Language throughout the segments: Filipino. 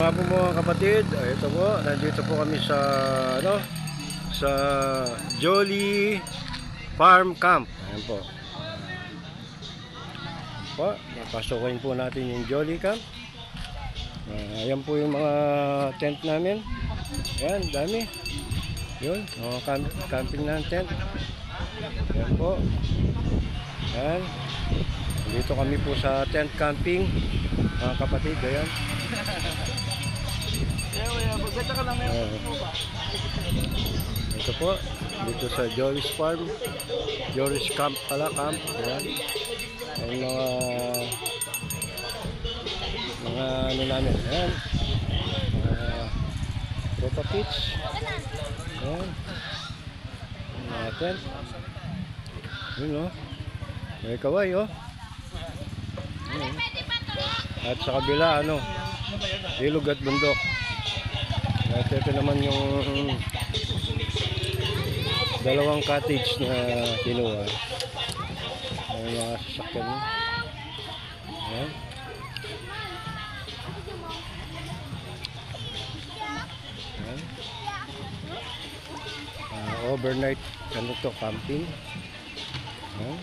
Mga po mga kapatid, ito po, nandito po kami sa sa Jolly Farm Camp. Ayan po. Napasukin po natin yung Jolly Camp. Ayan po yung mga tent namin. Ayan, dami. Yun, camping na tent. Ayan po. Ayan. Dito kami po sa tent camping. Mga kapatid, ayan. Ito po, dito sa Jolly's Farm, Jolly's Camp pala, camp. Ayan. Ang mga ano namin, ayan. Photo pitch. Ayan. Mga tent. Yun o. May kaway o. Ayan. At sa kabila, ilog at bundok. At ito naman yung dalawang cottage na kinuha. Ang mga sasakyan. Ayan. Ayan. Overnight camping. Ayan.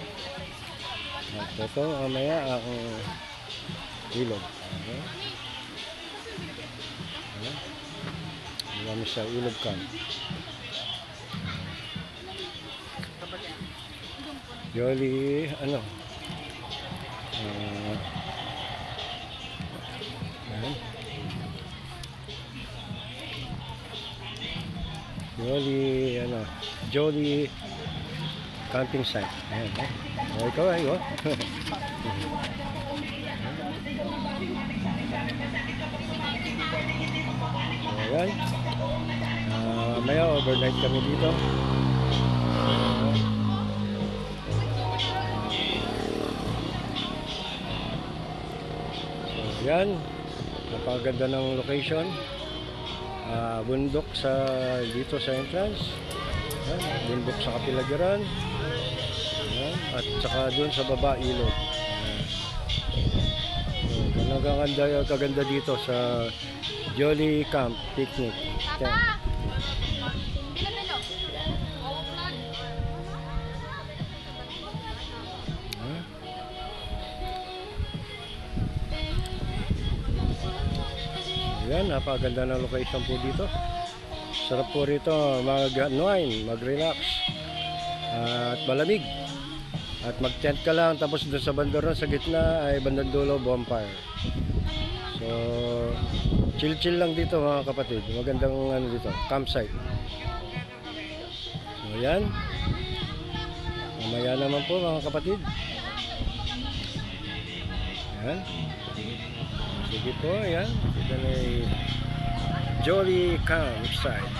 At ito mamaya ang ilog. Ayan. Ayan. Kami sa ilog camp. Jolly, ayan. Jolly, Jolly camping site. Ayan, ikaw ay, ayan. Maya overnight kami dito. So, yan. Napakaganda ng location. Bundok dito sa entrance. Yan. Bundok sa kapiligiran. Yan. At saka dun sa baba ilog. So, kaganda dito sa Jolly Camp Picnic Tent. Yan, napakaganda ng location po dito. Sarap po rito mag-unwind, mag-relax at malamig. At mag-tent ka lang, tapos doon sa bandar sa gitna ay bandang dulo bonfire. So chill lang dito mga kapatid. Magandang dito, campsite. So yan. Mamaya naman po mga kapatid. Yan. Sige po, yan. Ito na Jolly Campsite.